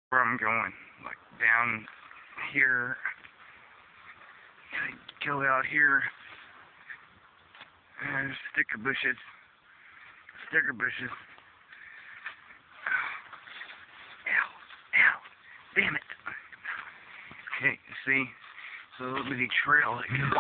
where I'm going, like down here, go out here, and sticker bushes, ow, damn it. Okay, see, it's a little bitty trail that goes